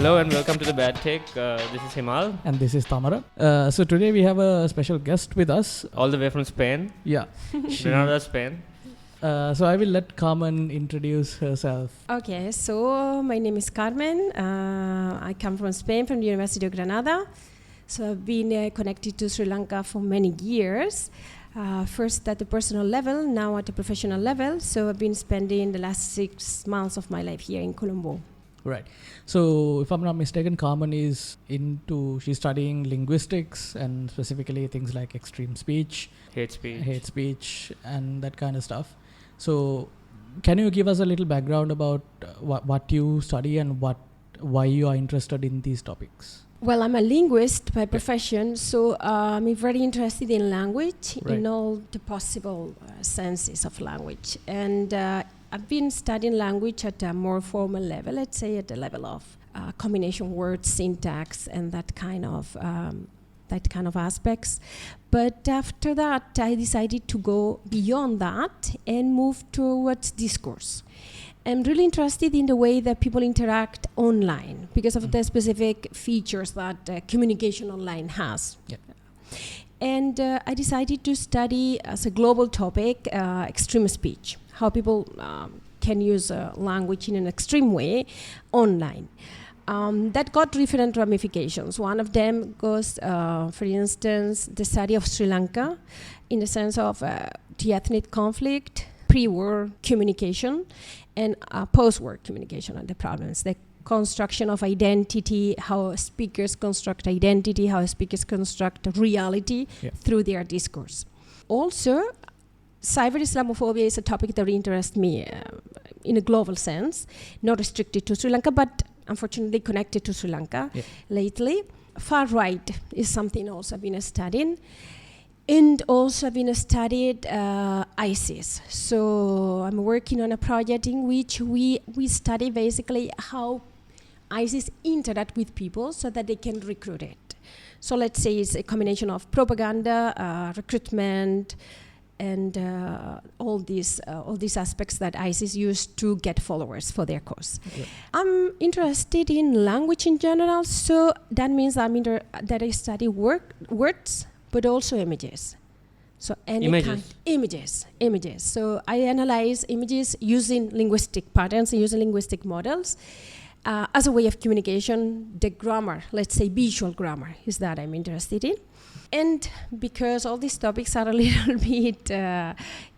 Hello and welcome to The Bad Take. This is Himal. And this is Tamara. So today we have a special guest with us. All the way from Spain. Yeah. Granada, Spain. So I will let Carmen introduce herself. Okay, so my name is Carmen. I come from Spain, from the University of Granada. So I've been connected to Sri Lanka for many years. First at the personal level, now at the professional level. So I've been spending the last 6 months of my life here in Colombo. Right. So if I'm not mistaken, Carmen is she's studying linguistics and specifically things like extreme speech, hate speech, and that kind of stuff. So can you give us a little background about what you study and why you are interested in these topics? Well, I'm a linguist by profession, so I'm very interested in language, Right. in all the possible senses of language. And I've been studying language at a more formal level, let's say at the level of combination words, syntax, and that kind of aspects. But after that, I decided to go beyond that and move towards discourse. I'm really interested in the way that people interact online because of the specific features that communication online has. Yeah. And I decided to study as a global topic extreme speech, how people can use language in an extreme way online. That got different ramifications. One of them goes, for instance, the study of Sri Lanka in the sense of the ethnic conflict, pre-war communication, and post-war communication and the problems. The construction of identity, how speakers construct identity, how speakers construct reality through their discourse. Also, cyber Islamophobia is a topic that interests me in a global sense, not restricted to Sri Lanka, but unfortunately connected to Sri Lanka lately. Far right is something also I've been studying. And also I've been studied ISIS. So I'm working on a project in which we study basically how ISIS interact with people so that they can recruit it. So let's say it's a combination of propaganda, recruitment, and all these aspects that ISIS use to get followers for their cause. Yeah. I'm interested in language in general, so that means that I study words, but also images. So images. So I analyze images using linguistic patterns, using linguistic models as a way of communication. The grammar, let's say visual grammar, is that I'm interested in. And because all these topics are a little bit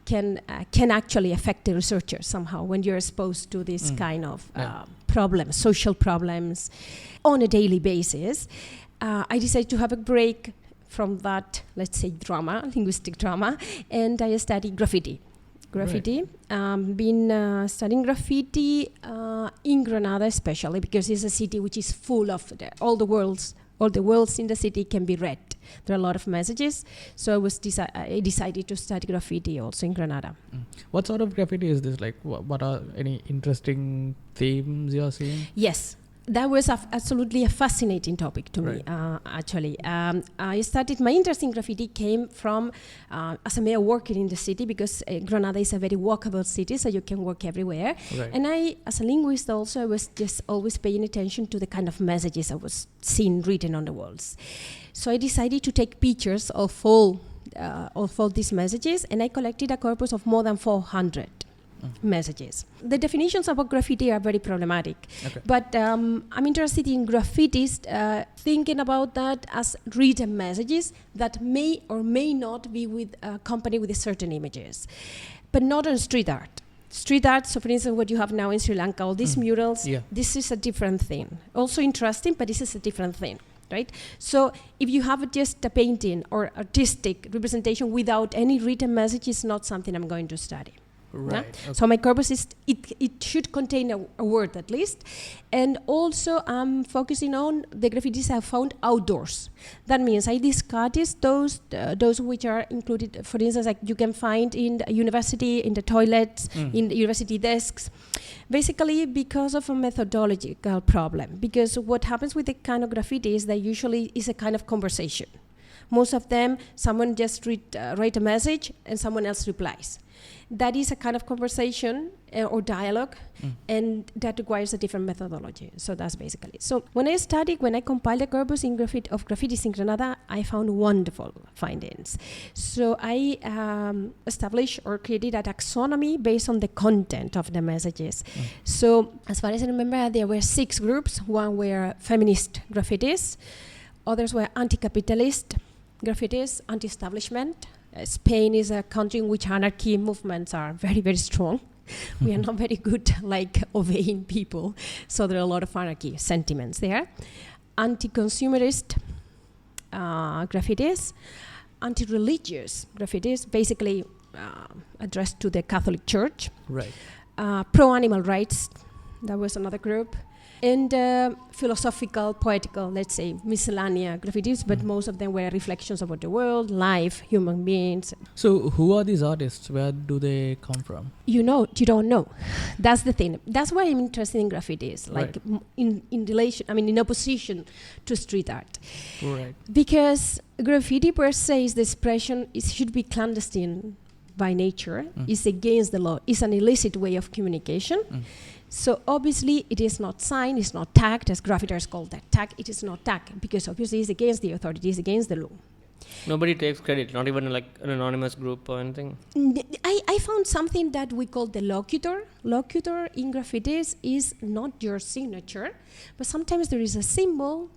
can actually affect the researcher somehow when you're exposed to this kind of problems, social problems, on a daily basis, I decided to have a break from that, let's say, linguistic drama, and I studied graffiti. Been studying graffiti in Granada especially because it's a city which is full of all the words in the city can be read. There are a lot of messages, so I decided to study graffiti also in Granada. What sort of graffiti is this? Like, what are any interesting themes you're seeing? Yes. That was absolutely a fascinating topic to me, actually. I started, my interest in graffiti came from, as a mayor working in the city, because Granada is a very walkable city, so you can walk everywhere. Right. And I, as a linguist also, I was just always paying attention to the kind of messages I was seeing written on the walls. So I decided to take pictures of all these messages, and I collected a corpus of more than 400. Messages. The definitions about graffiti are very problematic, but I'm interested in graffitis thinking about that as written messages that may or may not be accompanied with certain images, but not on street art. Street art, so for instance, what you have now in Sri Lanka, all these murals, this is a different thing. Also interesting, but this is a different thing. Right? So if you have just a painting or artistic representation without any written message, it's not something I'm going to study. Right. Okay. So my corpus is it should contain a word at least, and also I'm focusing on the graffitis I found outdoors. That means I discarded those which are included. For instance, like you can find in the university, in the toilets, in the university desks. Basically, because of a methodological problem. Because what happens with the kind of graffiti is that usually is a kind of conversation. Most of them, someone just write a message and someone else replies. That is a kind of conversation or dialogue, and that requires a different methodology. So that's basically it. So when I compiled the corpus of graffitis in Granada, I found wonderful findings. So I established or created a taxonomy based on the content of the messages. So as far as I remember, there were 6 groups. One were feminist graffitis, others were anti-capitalist graffitis, anti-establishment. Spain is a country in which anarchy movements are very, very strong. We are not very good like obeying people. So there are a lot of anarchy sentiments there. Anti-consumerist graffitis, anti-religious graffitis, basically addressed to the Catholic Church. Right. Pro-animal rights, that was another group. And philosophical, poetical, let's say, miscellanea graffitis, but most of them were reflections about the world, life, human beings. So who are these artists? Where do they come from? You don't know. That's the thing. That's why I'm interested in graffitis, like in opposition to street art. Right. Because graffiti per se is the expression, it should be clandestine by nature, is against the law, is an illicit way of communication. So obviously it is not signed, it's not tagged, as graffiters call that tag. It is not tagged because obviously it's against the authorities, against the law. Nobody takes credit, not even like an anonymous group or anything. I found something that we call the locutor. Locutor in graffitis is not your signature, but sometimes there is a symbol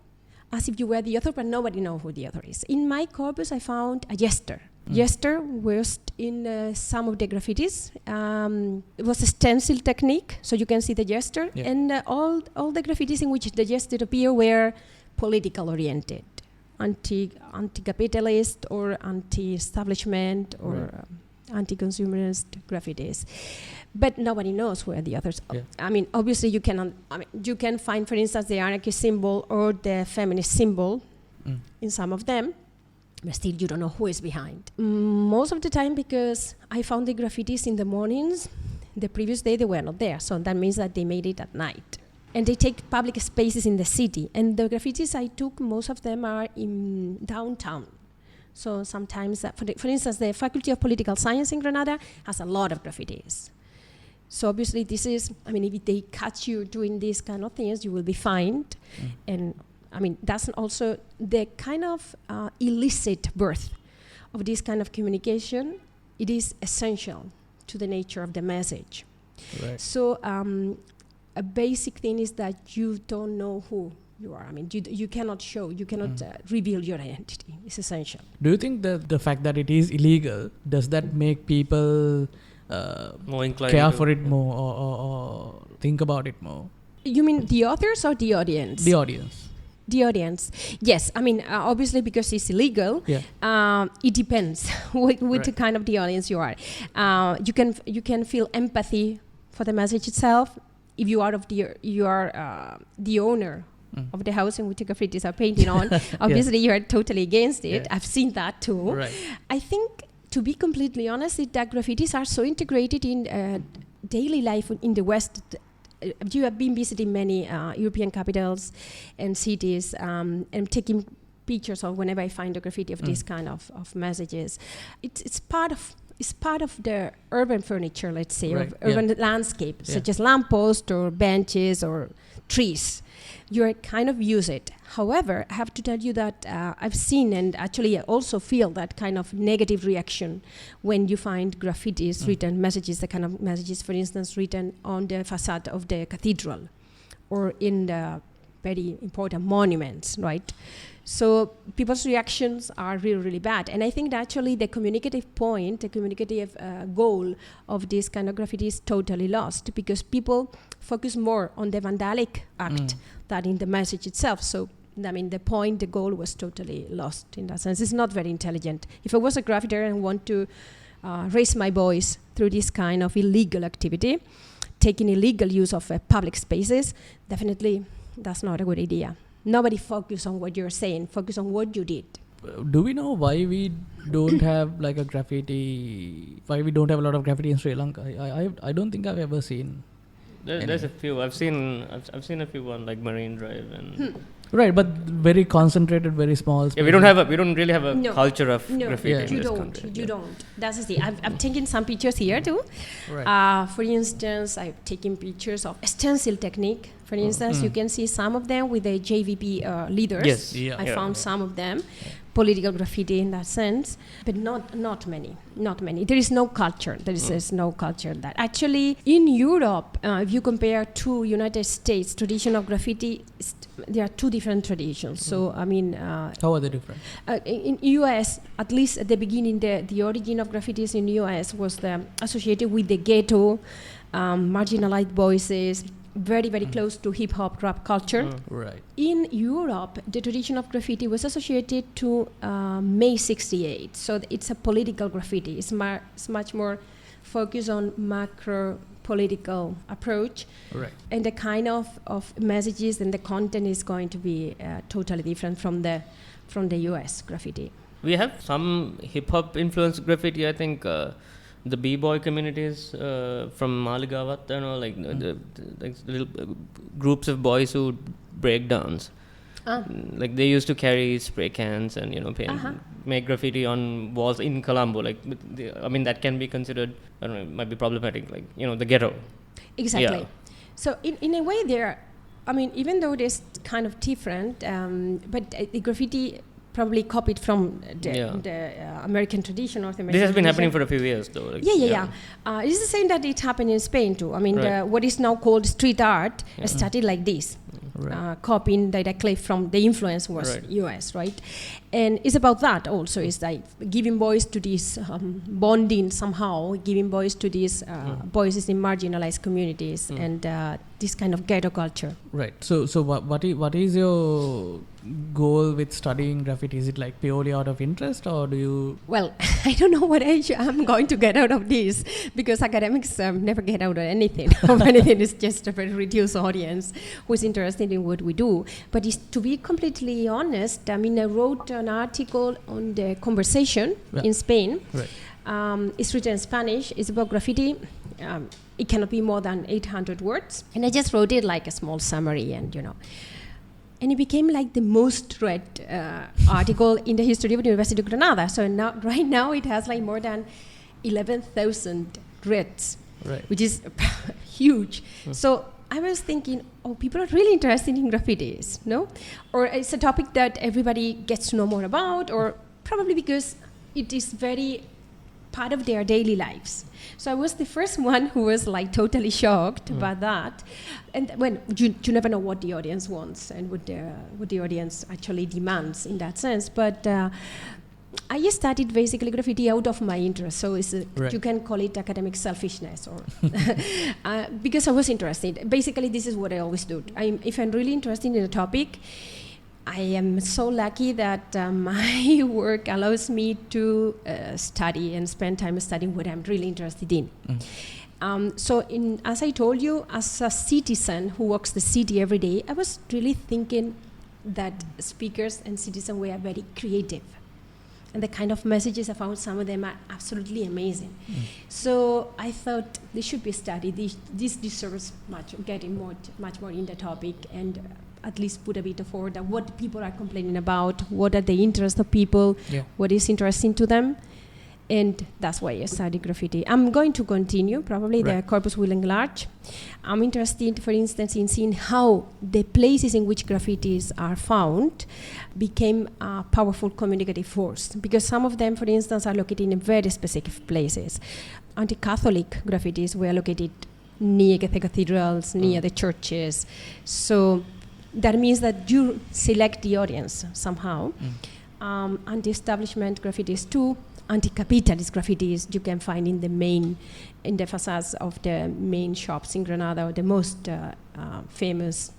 as if you were the author, but nobody knows who the author is. In my corpus, I found a jester. Jester was in some of the graffitis. It was a stencil technique, so you can see the jester. Yeah. And all the graffitis in which the jester appear were political oriented, anti-capitalist or anti-establishment or anti-consumerist graffitis. But nobody knows where the others are. Yeah. Obviously you can find, for instance, the anarchist symbol or the feminist symbol in some of them. But still, you don't know who is behind. Most of the time, because I found the graffitis in the mornings, the previous day they were not there. So that means that they made it at night. And they take public spaces in the city. And the graffitis I took, most of them are in downtown. So sometimes, for instance, the Faculty of Political Science in Granada has a lot of graffitis. So obviously this is, if they catch you doing these kind of things, you will be fined. And that's also the kind of illicit birth of this kind of communication. It is essential to the nature of the message. Right. So a basic thing is that you don't know who you are. You cannot show, you cannot reveal your identity. It's essential. Do you think that the fact that it is illegal, does that make people more inclined care for it more or think about it more? You mean the authors or the audience? The audience. The audience, yes. Obviously, because it's illegal, it depends what kind of the audience you are. You can feel empathy for the message itself. If you are the owner of the house in which the graffitis are painted on, obviously you are totally against it. I've seen that too. Right. I think, to be completely honest, that graffitis are so integrated in daily life in the West. You have been visiting many European capitals and cities and taking pictures of whenever I find a graffiti of this kind of messages. It's part of the urban furniture, let's say, of urban landscape, such as lampposts or benches or trees. You kind of use it. However, I have to tell you that I've seen and actually I also feel that kind of negative reaction when you find graffitis written messages, the kind of messages, for instance, written on the facade of the cathedral or in the very important monuments, right? So people's reactions are really, really bad. And I think that actually the communicative point, the communicative goal of this kind of graffiti is totally lost because people focus more on the vandalic act than in the message itself. So, the goal was totally lost in that sense. It's not very intelligent. If I was a graffiter and want to raise my voice through this kind of illegal activity, taking illegal use of public spaces, definitely that's not a good idea. Nobody focus on what you're saying, focus on what you did. Do we know why we don't have why we don't have a lot of graffiti in Sri Lanka? I don't think I've ever seen. There's a few. I've seen a few on like Marine Drive and Right, but very concentrated, very small. Yeah, we don't really have a No. culture of No, graffiti in you this don't. country. You Yeah. don't. That's the thing. I've taken some pictures here too. Right. For instance, I've taken pictures of stencil technique. For instance, you can see some of them with the JVP leaders. Yes. Yeah. I found some of them, political graffiti in that sense, but not many. There is no culture. There is no culture that actually in Europe, if you compare to United States tradition of graffiti, there are two different traditions. So I mean, How are they different? in US, at least at the beginning, the origin of graffitis in US was associated with the ghetto, marginalized voices, very close to hip-hop rap culture. Right. In Europe, the tradition of graffiti was associated to May 68. So it's a political graffiti. It's much more focused on macro political approach. Right. And the kind of messages and the content is going to be totally different from the US graffiti. We have some hip-hop influenced graffiti, I think. The b-boy communities from Maligavat, like the little groups of boys who break dance. Like they used to carry spray cans and make graffiti on walls in Colombo. Like that can be considered, I don't know, it might be problematic. Like the ghetto. Exactly. Yeah. So in a way, even though it's kind of different, but the graffiti probably copied from the American tradition, North American. This has been tradition. happening for a few years, though. Like, It's the same that it happened in Spain too. I mean, Right. what is now called street art started like this, copying directly from the influence was US, right? And it's about that also. It's like giving voice to this bonding somehow, giving voice to these voices in marginalized communities and this kind of ghetto culture. Right. So what is your goal with studying graffiti? Is it like purely out of interest, or do you? Well, I don't know what I'm going to get out of this, because academics never get out of anything. Anything is just a very reduced audience who is interested in what we do. But to be completely honest, I mean, I wrote an article on the conversation in Spain. Right. It's written in Spanish. It's about graffiti. It cannot be more than 800 words. And I just wrote it like a small summary, and and it became like the most read article in the history of the University of Granada. So right now it has like more than 11,000 reads, which is huge. So I was thinking, people are really interested in graffitis, no? Or it's a topic that everybody gets to know more about, or probably because it is very part of their daily lives. So I was the first one who was like totally shocked by that. And when you never know what the audience wants and what the audience actually demands in that sense. But I studied basically graffiti out of my interest. So you can call it academic selfishness, or because I was interested. Basically, this is what I always do. If I'm really interested in a topic, I am so lucky that my work allows me to study and spend time studying what I'm really interested in. So as I told you, as a citizen who walks the city every day, I was really thinking that speakers and citizens were very creative. And the kind of messages I found, some of them are absolutely amazing. So I thought this should be studied. This deserves getting much more in the topic, and at least put a bit forward that what people are complaining about, what are the interests of people, what is interesting to them. And that's why I studied graffiti. I'm going to continue, probably the corpus will enlarge. I'm interested, for instance, in seeing how the places in which graffitis are found became a powerful communicative force. Because some of them, for instance, are located in very specific places. Anti-Catholic graffitis were located near the cathedrals, near the churches. So that means that you select the audience somehow. Anti-establishment graffitis too. Anti-capitalist graffitis you can find in the facades of the main shops in Granada, or the most famous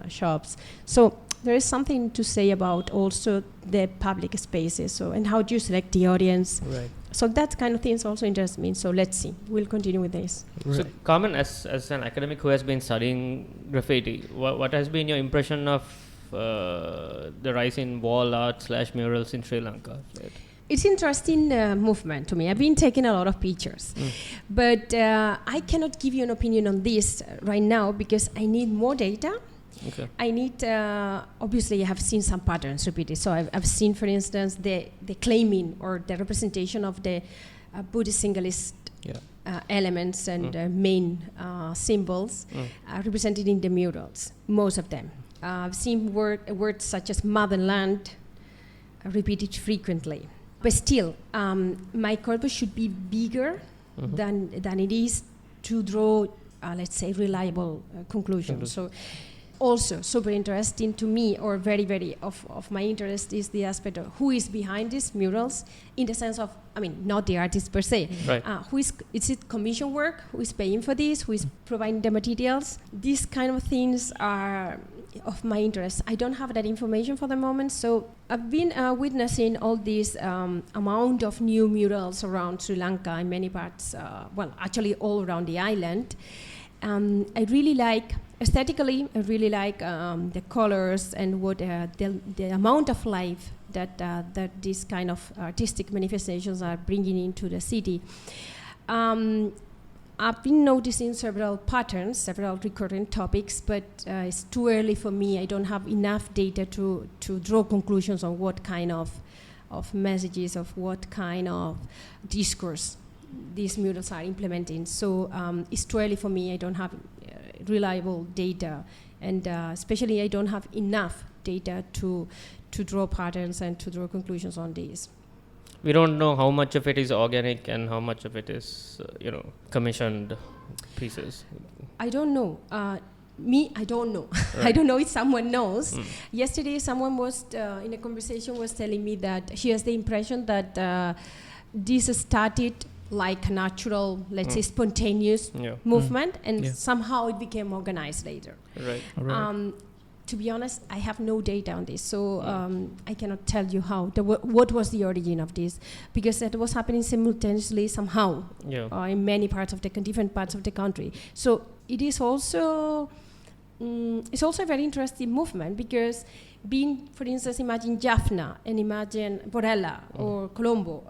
shops. So there is something to say about also the public spaces, and how do you select the audience. Right. So that kind of things also interests me. So let's see. We'll continue with this. So Carmen, as an academic who has been studying graffiti, what has been your impression of the rise in wall art / murals in Sri Lanka? It's interesting movement to me. I've been taking a lot of pictures, but I cannot give you an opinion on this right now because I need more data Okay. I need, obviously I have seen some patterns repeated. So I've seen, for instance, the claiming or the representation of the Buddhist symbolist elements and main symbols represented in the murals, most of them. I've seen words such as motherland repeated frequently. But still, my corpus should be bigger than it is to draw, let's say, reliable conclusions. So also super interesting to me, or very, very of my interest, is the aspect of who is behind these murals, in the sense of, I mean, not the artist per se. Right. Is it commission work? Who is paying for this? Who is providing the materials? These kind of things are of my interest. I don't have that information for the moment, so I've been witnessing all this amount of new murals around Sri Lanka in many parts, well, actually all around the island. I really like, aesthetically, I really like the colors and what the amount of life that these kind of artistic manifestations are bringing into the city. I've been noticing several patterns, several recurring topics, but it's too early for me. I don't have enough data to draw conclusions on what kind of messages, of what kind of discourse these murals are implementing. So it's too early for me. I don't have reliable data, and especially I don't have enough data to draw patterns and to draw conclusions on these. We don't know how much of it is organic and how much of it is, commissioned pieces. I don't know. I don't know. Right. I don't know if someone knows. Yesterday, someone was in a conversation was telling me that she has the impression that this started like a natural, let's say, spontaneous movement, and somehow it became organized later. Right. To be honest, I have no data on this, so I cannot tell you how what was the origin of this, because it was happening simultaneously somehow in many parts of different parts of the country. So it is also it's also a very interesting movement, because being, for instance, imagine Jaffna and imagine Borella or Colombo,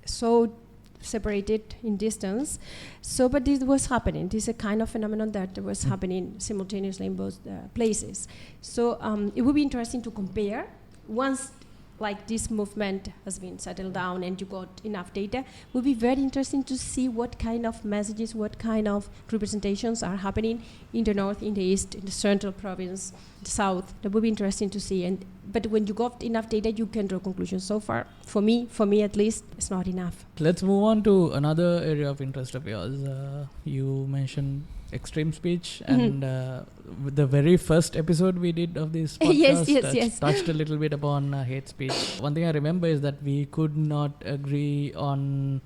so separated in distance. So, but this was happening. This is a kind of phenomenon that was happening simultaneously in both places. So it would be interesting to compare once, like, this movement has been settled down and you got enough data. It would be very interesting to see what kind of messages, what kind of representations are happening in the north, in the east, in the central province, the south. That would be interesting to see. But when you got enough data, you can draw conclusions. So far, for me at least, it's not enough. Let's move on to another area of interest of yours. You mentioned extreme speech, and the very first episode we did of this podcast touched a little bit upon hate speech. One thing I remember is that we could not agree on,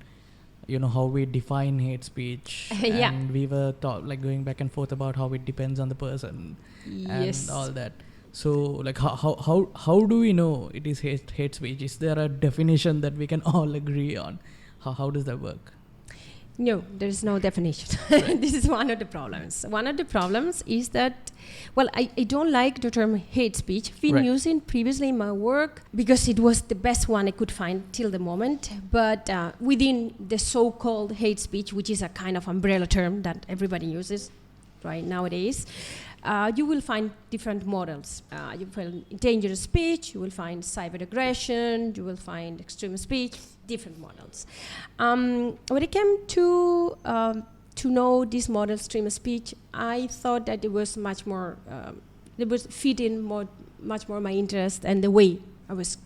how we define hate speech, and we were going back and forth about how it depends on the person and all that. So, like, how do we know it is hate speech? Is there a definition that we can all agree on? How does that work? No, there is no definition. This is one of the problems. One of the problems is that, well, I don't like the term hate speech. I've been using previously in my work because it was the best one I could find till the moment. But within the so-called hate speech, which is a kind of umbrella term that everybody uses right nowadays, you will find different models. You will find dangerous speech, you will find cyber aggression, you will find extreme speech, different models. When it came to know this model, extreme speech, I thought that it was much more, it was fitting much more my interest and the way I was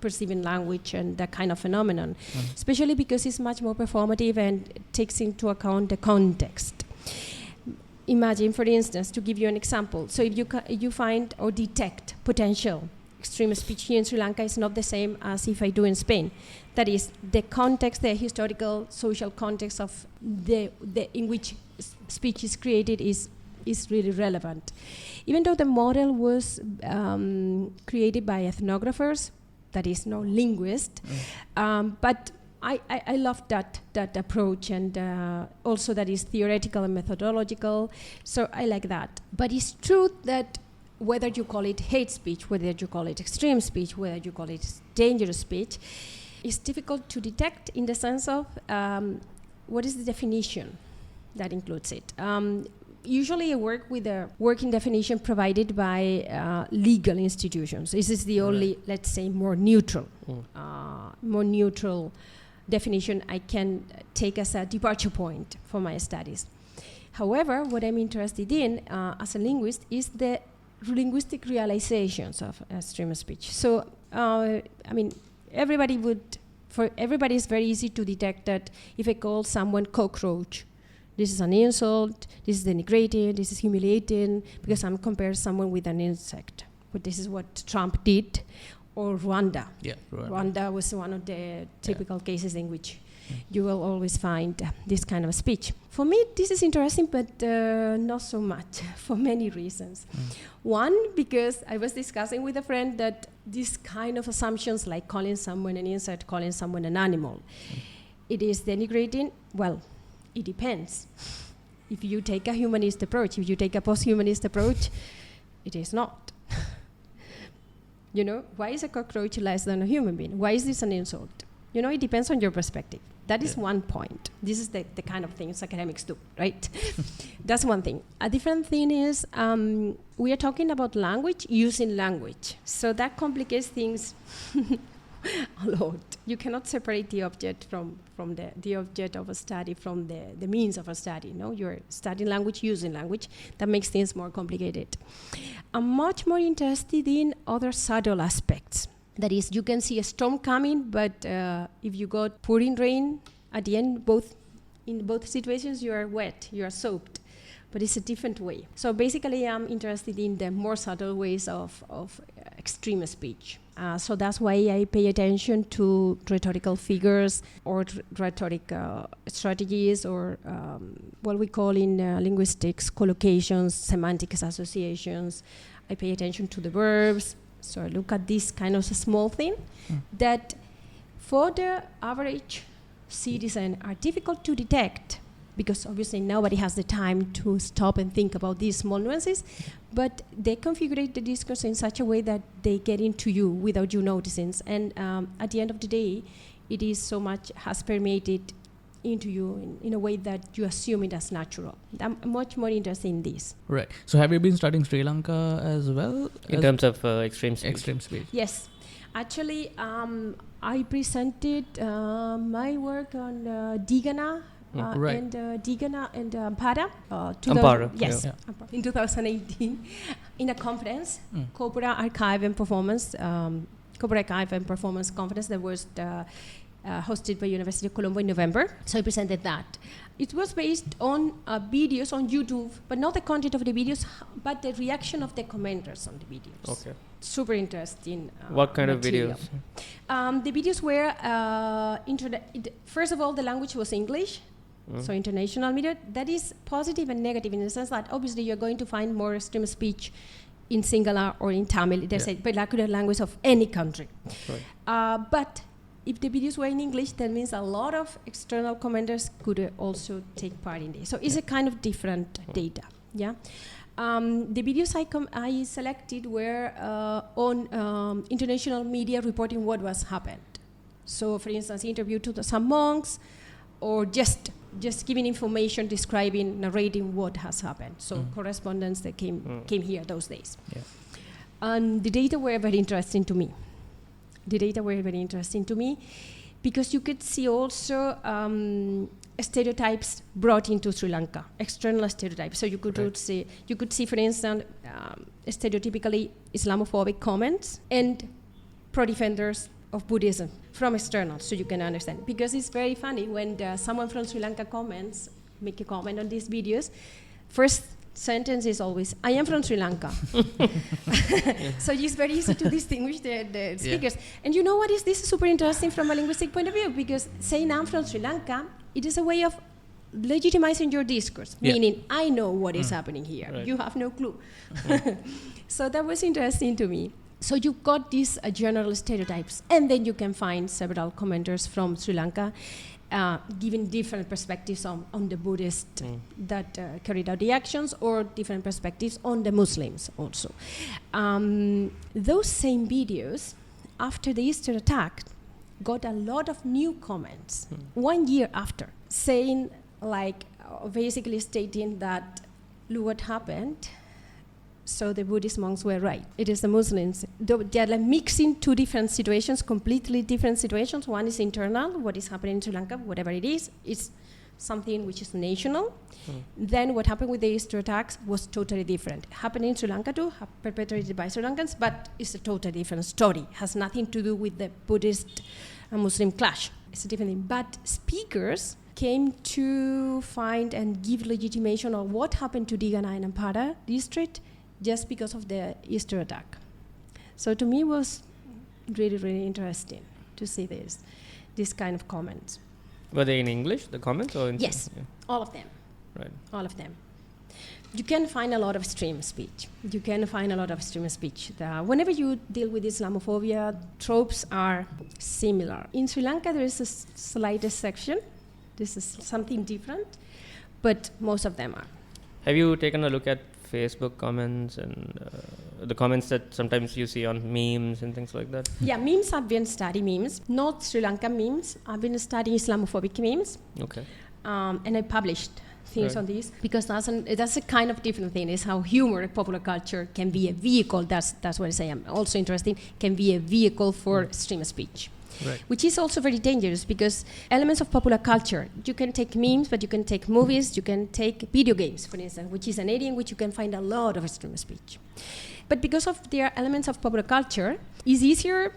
perceiving language and that kind of phenomenon, especially because it's much more performative and takes into account the context. Imagine, for instance, to give you an example, so if you find or detect potential extreme speech here in Sri Lanka, is not the same as if I do in Spain. That is, the context, the historical, social context of the in which speech is created is really relevant. Even though the model was created by ethnographers, that is, no linguist, but I love that approach, and also that is theoretical and methodological, so I like that. But it's true that whether you call it hate speech, whether you call it extreme speech, whether you call it dangerous speech, it's difficult to detect in the sense of what is the definition that includes it. usually I work with a working definition provided by legal institutions. This is the only, let's say, more neutral definition I can take as a departure point for my studies. However, what I'm interested in as a linguist is the linguistic realizations of extreme speech. So, for everybody it's very easy to detect that if I call someone cockroach, this is an insult, this is denigrating, this is humiliating, because I'm comparing someone with an insect. But this is what Trump did, or Rwanda. Yeah, Rwanda was one of the typical cases in which you will always find this kind of speech. For me, this is interesting, but not so much, for many reasons. One, because I was discussing with a friend that this kind of assumptions, like calling someone an insect, calling someone an animal, it is denigrating. Well, it depends. If you take a humanist approach, if you take a post-humanist approach, it is not. You know, why is a cockroach less than a human being? Why is this an insult? You know, it depends on your perspective. That is one point. This is the kind of things academics do, right? That's one thing. A different thing is we are talking about language, using language. So that complicates things a lot. You cannot separate the object from the object of a study from the means of a study. No, you're studying language, using language. That makes things more complicated. I'm much more interested in other subtle aspects. That is, you can see a storm coming, but if you got pouring rain, at the end, in both situations, you are wet, you are soaked, but it's a different way. So basically, I'm interested in the more subtle ways of extreme speech. So that's why I pay attention to rhetorical figures or rhetoric strategies, or what we call in linguistics collocations, semantic associations. I pay attention to the verbs. So I look at this kind of a small thing that for the average citizen are difficult to detect, because obviously nobody has the time to stop and think about these small nuances, but they configure the discourse in such a way that they get into you without you noticing. And at the end of the day, it is so much has permeated into you in a way that you assume it as natural. I'm much more interested in this. Right. So have you been studying Sri Lanka as well? In terms of extreme speech? Extreme speech. Yes. Actually, I presented my work on Digana and Digana and Ampara. Ampara. Yes, yeah. In 2018 in a conference, Corpora Archive and Performance, Corpora Archive and Performance Conference that was hosted by University of Colombo in November. So I presented that. It was based on videos on YouTube, but not the content of the videos, but the reaction of the commenters on the videos. Okay. Super interesting. What kind material. of videos? The videos were, first of all, the language was English, so international media. That is positive and negative in the sense that obviously you're going to find more extreme speech in Sinhala or in Tamil. There's a vernacular language of any country. Right. But if the videos were in English, that means a lot of external commenters could also take part in this. So it's a kind of different data. Yeah. The videos I selected were on international media reporting what was happened. So, for instance, interview to some monks, or just giving information, describing, narrating what has happened. So correspondence that came here those days. Yeah. And the data were very interesting to me. Because you could see also stereotypes brought into Sri Lanka, external stereotypes. So you could see, for instance, stereotypically Islamophobic comments and pro-defenders of Buddhism from external, so you can understand. Because it's very funny when someone from Sri Lanka make a comment on these videos, first sentence is always, I am from Sri Lanka. So it's very easy to distinguish the speakers. Yeah. And you know what is this is super interesting from a linguistic point of view, because saying I'm from Sri Lanka, it is a way of legitimizing your discourse, meaning I know what is happening here. Right. You have no clue. So that was interesting to me. So you got these general stereotypes, and then you can find several commenters from Sri Lanka giving different perspectives on the Buddhists that carried out the actions, or different perspectives on the Muslims also. Those same videos, after the Easter attack, got a lot of new comments 1 year after, saying, like, basically stating that look what happened. So the Buddhist monks were right. It is the Muslims. They are like mixing two different situations, completely different situations. One is internal, what is happening in Sri Lanka, whatever it is something which is national. Then what happened with the Easter attacks was totally different. Happened in Sri Lanka too, perpetrated by Sri Lankans, but it's a totally different story. Has nothing to do with the Buddhist and Muslim clash. It's a different thing. But speakers came to find and give legitimation of what happened to Digana and Ampara district just because of the Easter attack. So to me it was really, really interesting to see this kind of comments. Were they in English, the comments? Or in yes, all of them. Right. All of them. You can find a lot of extreme speech. Whenever you deal with Islamophobia, tropes are similar. In Sri Lanka, there is a slightest section. This is something different, but most of them are. Have you taken a look at Facebook comments and the comments that sometimes you see on memes and things like that? Yeah, memes, I've been studying memes, not Sri Lankan memes. I've been studying Islamophobic memes. Okay. And I published things on these because that's a kind of different thing. Is how humor, popular culture can be a vehicle. That's what I say. I'm also interested. Can be a vehicle for extreme speech. Right. Which is also very dangerous because elements of popular culture, you can take memes, but you can take movies, you can take video games, for instance, which is an area in which you can find a lot of extreme speech. But because of their elements of popular culture, it's easier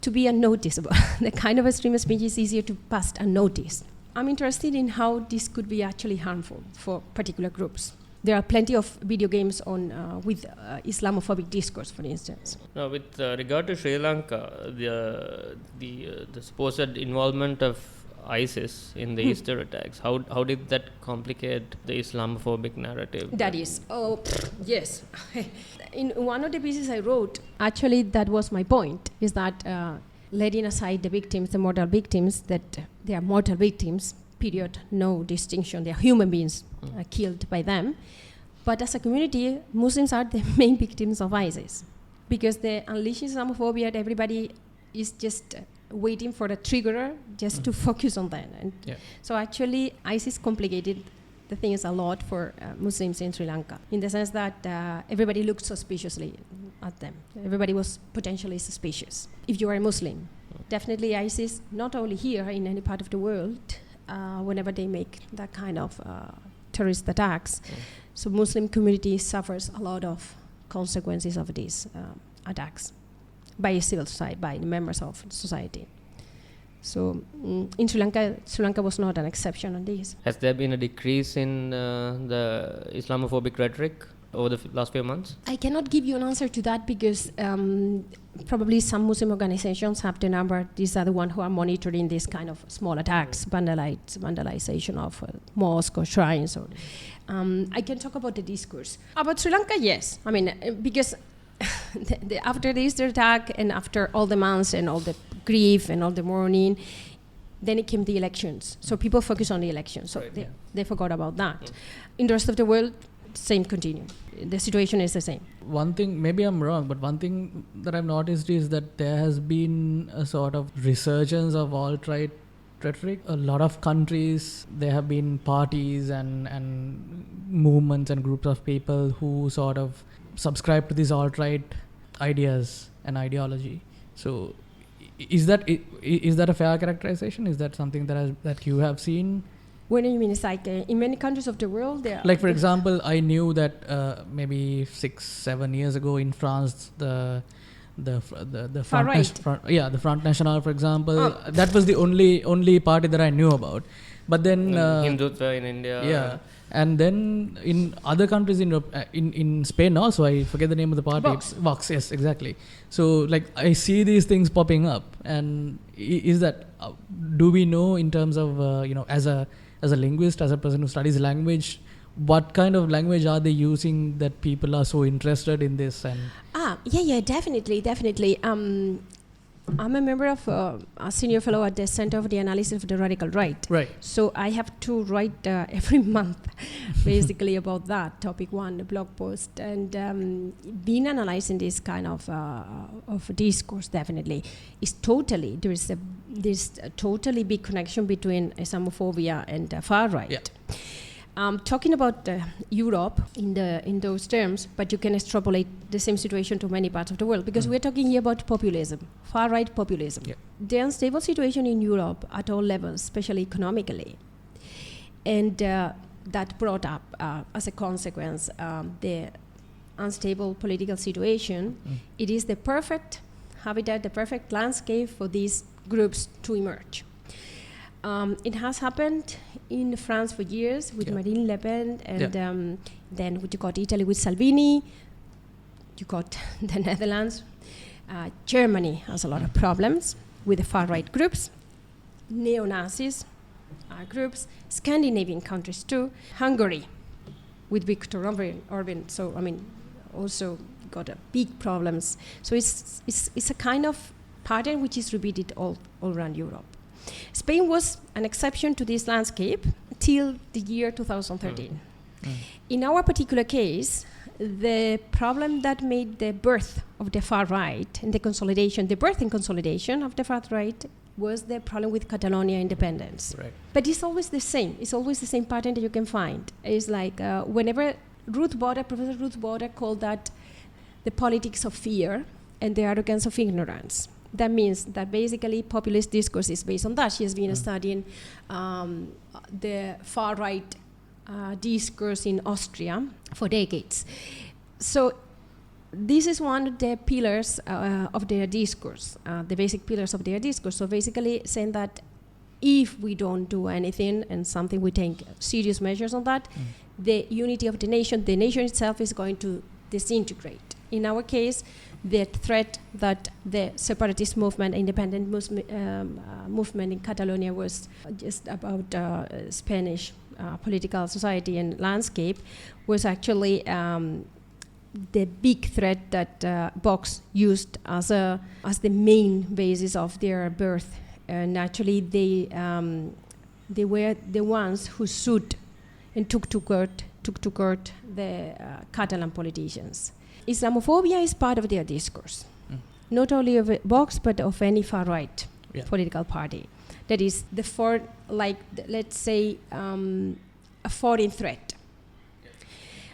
to be unnoticeable. The kind of extreme speech is easier to pass unnoticed. I'm interested in how this could be actually harmful for particular groups. There are plenty of video games on with Islamophobic discourse, for instance. Now, with regard to Sri Lanka, the supposed involvement of ISIS in the Easter attacks, how did that complicate the Islamophobic narrative? That is, yes. In one of the pieces I wrote, actually that was my point, is that letting aside the victims, the mortal victims, that they are mortal victims, period, no distinction, they are human beings killed by them. But as a community, Muslims are the main victims of ISIS because they unleash Islamophobia, everybody is just waiting for a trigger just to focus on that. And so actually ISIS complicated the things a lot for Muslims in Sri Lanka in the sense that everybody looked suspiciously at them. Everybody was potentially suspicious. If you are a Muslim, definitely ISIS, not only here, in any part of the world, whenever they make that kind of terrorist attacks. So Muslim community suffers a lot of consequences of these attacks by civil society, by the members of society. So in Sri Lanka was not an exception on this. Has there been a decrease in the Islamophobic rhetoric over the last few months? I cannot give you an answer to that because probably some Muslim organizations have the number. These are the ones who are monitoring this kind of small attacks, vandalization of mosques or shrines. Or, I can talk about the discourse. About Sri Lanka, yes. I mean, because after the Easter attack and after all the months and all the grief and all the mourning, then it came the elections. So people focus on the elections. So they forgot about that. In the rest of the world, same continue. The situation is the same. One thing, maybe I'm wrong, but one thing that I've noticed is that there has been a sort of resurgence of alt-right rhetoric. A lot of countries, there have been parties and movements and groups of people who sort of subscribe to these alt-right ideas and ideology. So is that a fair characterization? Is that something that you have seen? What do you mean? It's like in many countries of the world, there. Like for example, I knew that maybe 6-7 years ago in France, the Front National, for example, that was the only party that I knew about. But then Hindutva in India. Yeah, and then in other countries in Spain also, I forget the name of the party. Vox, yes, exactly. So like I see these things popping up, and is that do we know in terms of as a linguist, as a person who studies language, what kind of language are they using that people are so interested in this? And definitely. I'm a member of a senior fellow at the Center for the Analysis of the Radical Right. Right. So I have to write every month, basically about that topic one, a blog post, and been analyzing this kind of discourse. Definitely, there's a totally big connection between Islamophobia and far right. Yeah. I'm talking about Europe in those terms, but you can extrapolate the same situation to many parts of the world, because we're talking here about populism, far-right populism. Yeah. The unstable situation in Europe at all levels, especially economically, and that brought up, as a consequence, the unstable political situation. It is the perfect habitat, the perfect landscape for these groups to emerge. It has happened in France for years with Marine Le Pen, and then you got Italy with Salvini, you got the Netherlands. Germany has a lot of problems with the far-right groups, neo-Nazis groups, Scandinavian countries too, Hungary with Viktor Orban, so I mean, also got big problems. So it's a kind of pattern which is repeated all around Europe. Spain was an exception to this landscape till the year 2013. In our particular case, the problem that made the birth of the far right and the birth and consolidation of the far right was the problem with Catalonia independence. Right. But it's always the same. It's always the same pattern that you can find. It's like whenever Professor Ruth Boder called that the politics of fear and the arrogance of ignorance. That means that basically populist discourse is based on that. She has been studying the far-right discourse in Austria for decades. So this is one of the pillars of their discourse, the basic pillars of their discourse. So basically saying that if we don't do anything and something, we take serious measures on that, the unity of the nation itself is going to disintegrate. In our case, the threat that the separatist movement, independent movement in Catalonia was just about Spanish political society and landscape was actually the big threat that Vox used as the main basis of their birth. And actually they were the ones who sued and took to court the Catalan politicians. Islamophobia is part of their discourse, not only of Vox, but of any far-right political party. That is let's say, a foreign threat.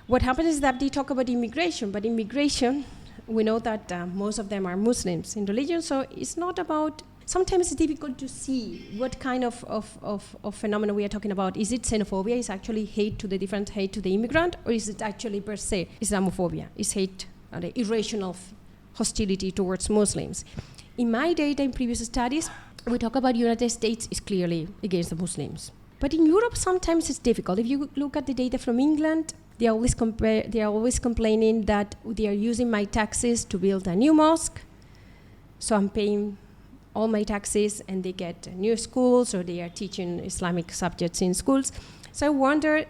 What happens is that they talk about immigration, but immigration, we know that most of them are Muslims in religion, so it's not about. Sometimes it's difficult to see what kind of phenomenon we are talking about. Is it xenophobia? Is actually hate to the immigrant? Or is it actually per se Islamophobia? Is hate the irrational hostility towards Muslims? In my data, in previous studies, we talk about United States is clearly against the Muslims. But in Europe, sometimes it's difficult. If you look at the data from England, they are always complaining that they are using my taxes to build a new mosque. So I'm paying all my taxes, and they get new schools, or they are teaching Islamic subjects in schools. So I wonder,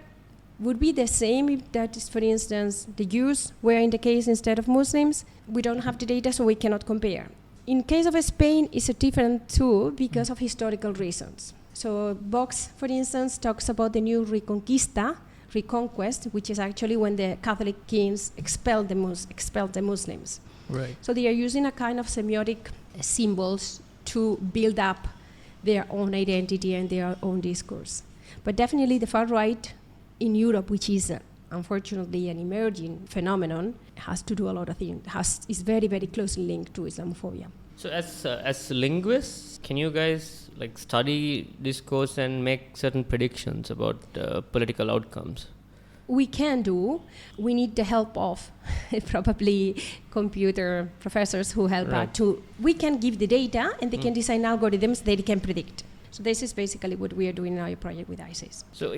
would be the same if that is, for instance, the Jews were in the case instead of Muslims? We don't have the data, so we cannot compare. In case of Spain, it's a different too because of historical reasons. So Vox, for instance, talks about the new reconquest, which is actually when the Catholic kings expelled the Muslims. Right. So they are using a kind of semiotic symbols to build up their own identity and their own discourse. But definitely the far right in Europe, which is unfortunately an emerging phenomenon, has to do a lot of things, is very, very closely linked to Islamophobia. So as linguists, can you guys study discourse and make certain predictions about political outcomes? We can do. We need the help of probably computer professors who help out to. We can give the data, and they can design algorithms that they can predict. So this is basically what we are doing in our project with ISIS. So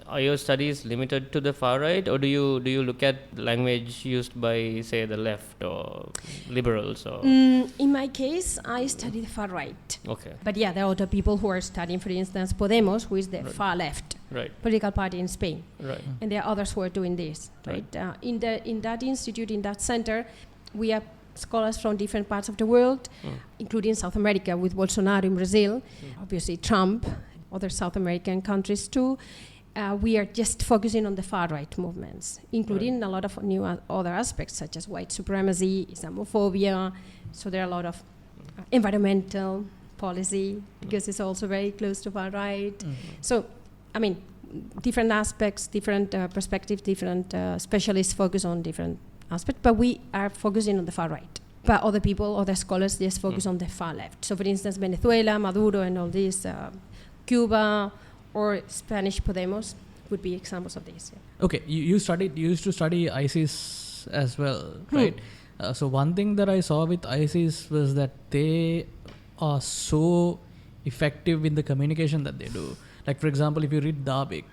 are your studies limited to the far right, or do you look at the language used by, say, the left or liberals? Or in my case, I study the far right. Okay. But there are other people who are studying, for instance, Podemos, who is the far left political party in Spain. Right. And there are others who are doing this. Right. In that institute, in that center, we have scholars from different parts of the world, including South America with Bolsonaro in Brazil, obviously Trump, other South American countries too. We are just focusing on the far-right movements, including a lot of new other aspects such as white supremacy, Islamophobia. So there are a lot of environmental policy, because it's also very close to far-right. So, different aspects, different perspectives, different specialists focus on different aspects, but we are focusing on the far right. But other people, other scholars, just focus on the far left. So, for instance, Venezuela, Maduro, and all this, Cuba, or Spanish Podemos would be examples of this. Yeah. Okay, you used to study ISIS as well, right? So one thing that I saw with ISIS was that they are so effective in the communication that they do. Like, for example, if you read Dabik,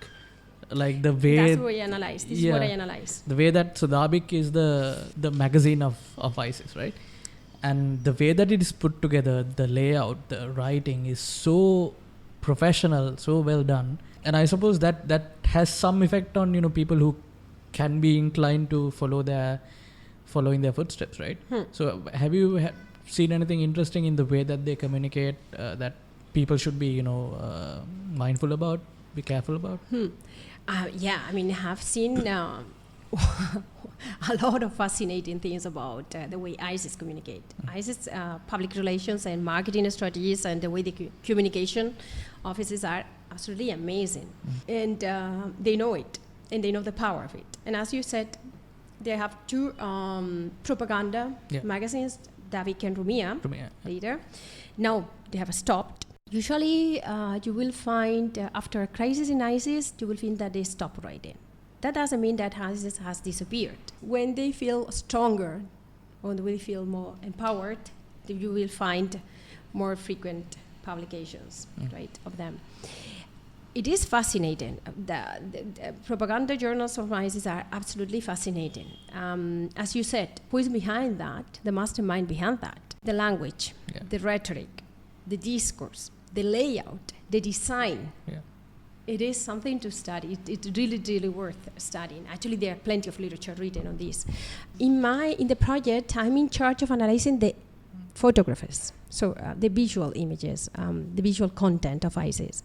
like the way... That's what I analyze. This is what I analyze. The way that... So Dabik is the magazine of ISIS, right? And the way that it is put together, the layout, the writing is so professional, so well done. And I suppose that has some effect on, people who can be inclined to following their footsteps, right? So have you seen anything interesting in the way that they communicate that people should be, mindful about, be careful about? Yeah, I mean, I have seen a lot of fascinating things about the way ISIS communicate. ISIS public relations and marketing strategies and the way the communication offices are absolutely amazing. And they know it, and they know the power of it. And as you said, they have two propaganda magazines, Davik and Rumia, later. Now, they have stopped. Usually, you will find, after a crisis in ISIS, you will find that they stop writing. That doesn't mean that ISIS has disappeared. When they feel stronger, when they feel more empowered, you will find more frequent publications, right, of them. It is fascinating. The propaganda journals of ISIS are absolutely fascinating. As you said, who is behind that? The mastermind behind that? The language, the rhetoric, the discourse, the layout, the design. It is something to study. It's really, really worth studying. Actually, there are plenty of literature written on this. In the project, I'm in charge of analyzing the photographers, so the visual images, the visual content of ISIS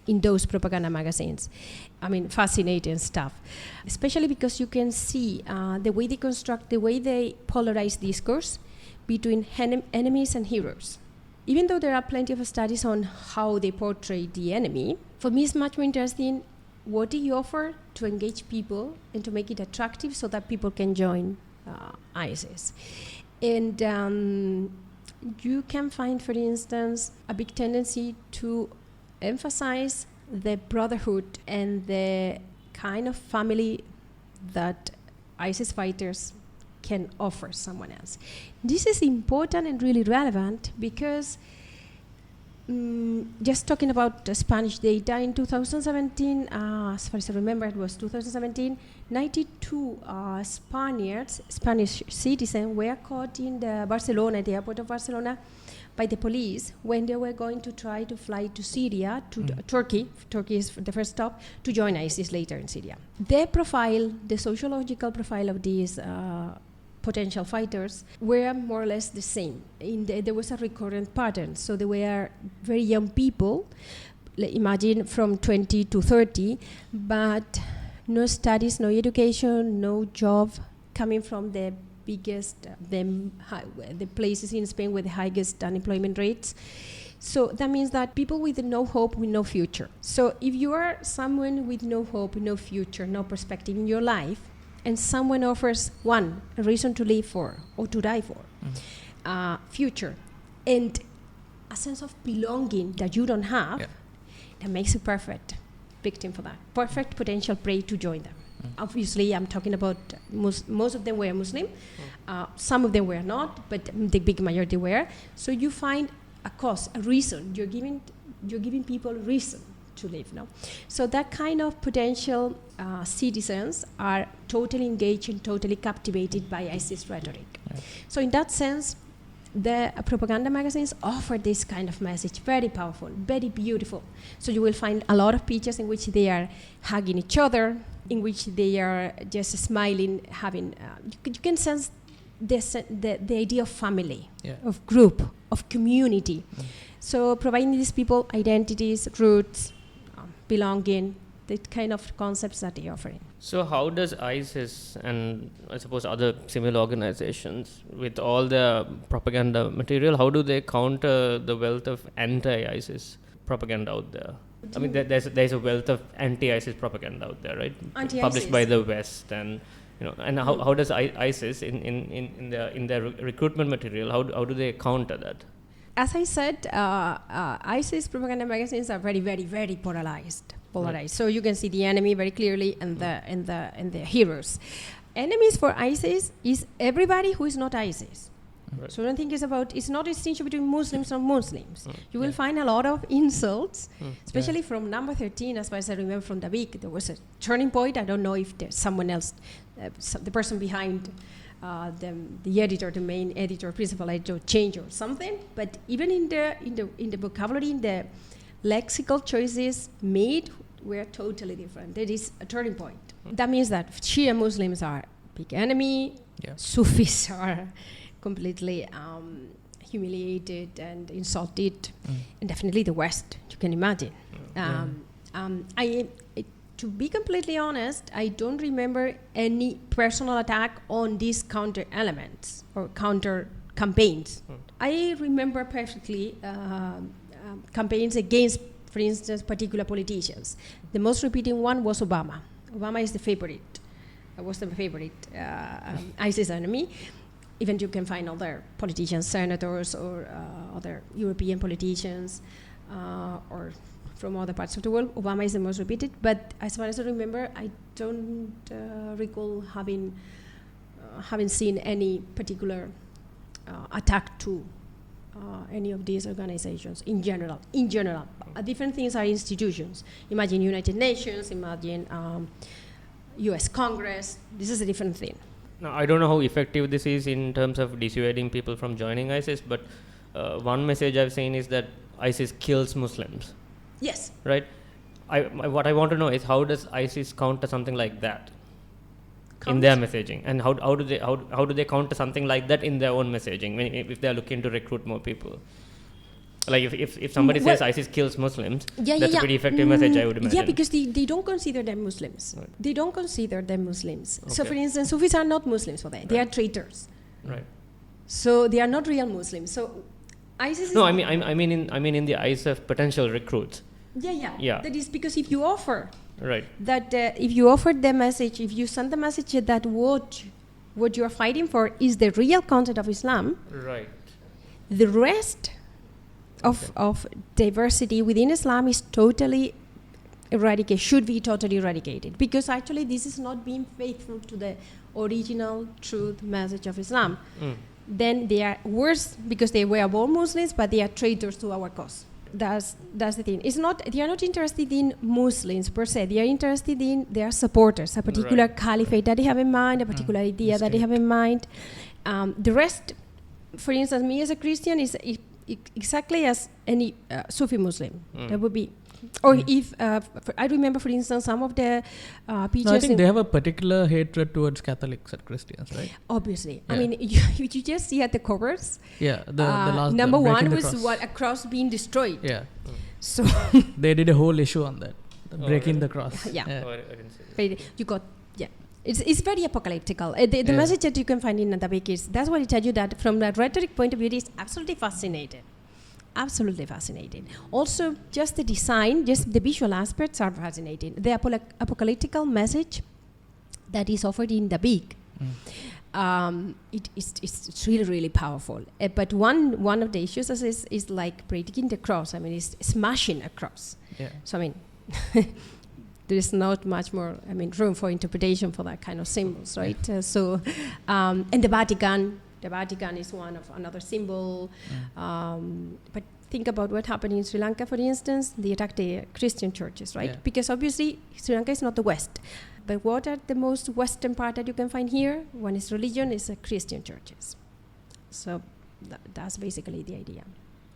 in those propaganda magazines. I mean, fascinating stuff, especially because you can see the way they construct, the way they polarize discourse between enemies and heroes. Even though there are plenty of studies on how they portray the enemy, for me it's much more interesting what do you offer to engage people and to make it attractive so that people can join ISIS. And you can find, for instance, a big tendency to emphasize the brotherhood and the kind of family that ISIS fighters can offer someone else. This is important and really relevant because just talking about Spanish data in 2017, as far as I remember, it was 2017, 92 Spanish citizens were caught in the airport of Barcelona, by the police when they were going to try to fly to Syria, to Turkey. Turkey is the first stop, to join ISIS later in Syria. Their profile, the sociological profile of these potential fighters were more or less the same. There was a recurrent pattern. So they were very young people, imagine from 20 to 30, but no studies, no education, no job, coming from the biggest, the places in Spain with the highest unemployment rates. So that means that people with no hope, with no future. So if you are someone with no hope, no future, no perspective in your life, and someone offers a reason to live for or to die for, future, and a sense of belonging that you don't have, that makes you perfect victim for that. Perfect potential prey to join them. Obviously, I'm talking about most of them were Muslim. Some of them were not, but the big majority were. So you find a cause, a reason. You're giving people a reason to live, no? So that kind of potential citizens are totally engaged and totally captivated by ISIS rhetoric. So in that sense, the propaganda magazines offer this kind of message, very powerful, very beautiful. So you will find a lot of pictures in which they are hugging each other, in which they are just smiling, having, you can sense the idea of family, of group, of community. So providing these people identities, roots, belonging, the kind of concepts that they're offering. So how does ISIS and I suppose other similar organizations with all the propaganda material, how do they counter the wealth of anti-ISIS propaganda out there? I mean, there's a wealth of anti-ISIS propaganda out there, right? Anti-ISIS. Published by the West, and and how does ISIS in their recruitment material, how do they counter that? As I said, ISIS propaganda magazines are very, very, very polarized. Right. So you can see the enemy very clearly and the heroes. Enemies for ISIS is everybody who is not ISIS. Right. So I don't think it's not a distinction between Muslims and Muslims. You will find a lot of insults, especially from number 13, as far as I remember from the week. There was a turning point. I don't know if there's someone else, the person behind the editor, the main editor, principal editor, change or something. But even in the vocabulary, in the lexical choices made were totally different. That is a turning point. That means that Shia Muslims are big enemy, Sufis are completely humiliated and insulted, and definitely the West, you can imagine. To be completely honest, I don't remember any personal attack on these counter elements or counter campaigns. I remember perfectly campaigns against, for instance, particular politicians. The most repeating one was Obama. Obama is the favorite, was the favorite ISIS enemy. Even you can find other politicians, senators, or other European politicians, or from other parts of the world. Obama is the most repeated, but as far as I remember, I don't recall having seen any particular attack to any of these organizations in general. Different things are institutions. Imagine United Nations, imagine US Congress. This is a different thing. Now, I don't know how effective this is in terms of dissuading people from joining ISIS, but one message I've seen is that ISIS kills Muslims. Yes. Right? What I want to know is, how does ISIS counter something like that in their messaging, and how do they counter something like that in their own messaging if they're looking to recruit more people? Like if somebody says ISIS kills Muslims, that's a pretty effective message, I would imagine. Yeah, because they don't consider them Muslims. Right. They don't consider them Muslims. Okay. So, for instance, Sufis are not Muslims for them. Right. They are traitors. Right. So they are not real Muslims. So ISIS is... No, I mean in the eyes of potential recruits. Yeah. That is because if you offer... Right. That if you offer the message, if you send the message that what you are fighting for is the real content of Islam... Right. The rest... Of diversity within Islam is totally eradicated, should be totally eradicated, because actually this is not being faithful to the original truth message of Islam. Then they are worse because they were born Muslims, but they are traitors to our cause. That's the thing. They are not interested in Muslims per se. They are interested in their supporters, a particular caliphate that they have in mind, a particular idea that they have in mind. The rest, for instance, me as a Christian is exactly as any Sufi Muslim. That would be, or if I remember, for instance, some of the preachers. No, I think they have a particular hatred towards Catholics and Christians, right? Obviously, I mean, you just see at the covers. Yeah, the last number one was a cross being destroyed. Yeah, so they did a whole issue on that, breaking the cross. Yeah, I didn't see that. You got. It's very apocalyptical. The message that you can find in the book is, that's what I tell you, that from the rhetoric point of view, it is absolutely fascinating. Absolutely fascinating. Also, just the design, just the visual aspects are fascinating. The apocalyptical message that is offered in the book, it's really, really powerful. But one of the issues is like breaking the cross. I mean, it's smashing a cross. Yeah. So, I mean... there is not much more, room for interpretation for that kind of symbols, right? And the Vatican is one of another symbol. But think about what happened in Sri Lanka, for instance. They attacked the Christian churches, right? Yeah. Because obviously Sri Lanka is not the West. But what are the most Western part that you can find here? One is religion, is Christian churches. So that's basically the idea.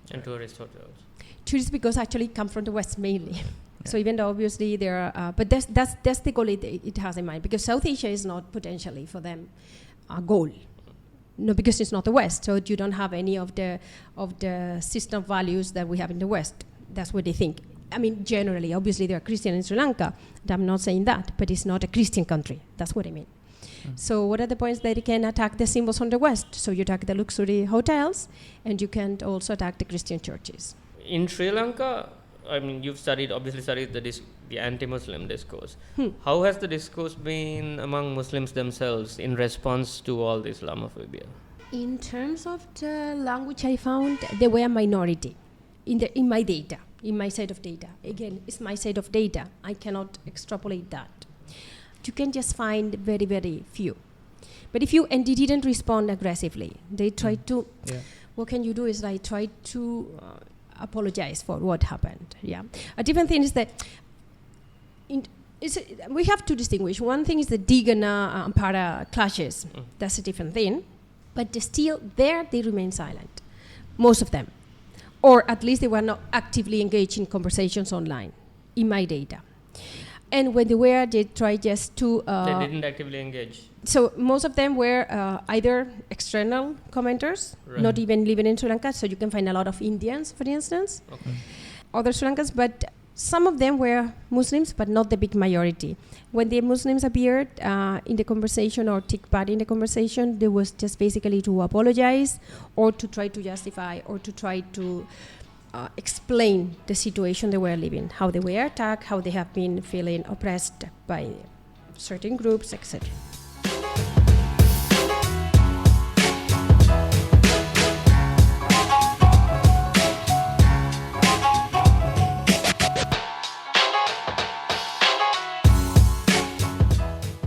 And tourist hotels. Tourists, because actually come from the West mainly. Yeah. So even though obviously there are, but that's the goal it has in mind, because South Asia is not potentially for them a goal. No, because it's not the West, so you don't have any of the system of values that we have in the West. That's what they think. I mean, generally, obviously there are Christians in Sri Lanka. I'm not saying that, but it's not a Christian country. That's what I mean. So what are the points that you can attack the symbols on the West? So you attack the luxury hotels, and you can also attack the Christian churches. In Sri Lanka, I mean, you've obviously studied the anti-Muslim discourse. How has the discourse been among Muslims themselves in response to all the Islamophobia? In terms of the language, I found they were a minority in my data, in my set of data. Again, it's my set of data. I cannot extrapolate that. You can just find very, very few. But and they didn't respond aggressively. They tried to, what can you do is I tried to apologize for what happened. Yeah. A different thing is that we have to distinguish. One thing is the Digana Ampara clashes. That's a different thing. But still they remain silent, most of them. Or at least they were not actively engaged in conversations online, in my data. And when they tried just to... they didn't actively engage. So most of them were either external commenters, not even living in Sri Lanka. So you can find a lot of Indians, for instance, other Sri Lankans. But some of them were Muslims, but not the big majority. When the Muslims appeared in the conversation or took part in the conversation, there was just basically to apologize or to try to justify or to try to explain the situation they were living, how they were attacked, how they have been feeling oppressed by certain groups, etc.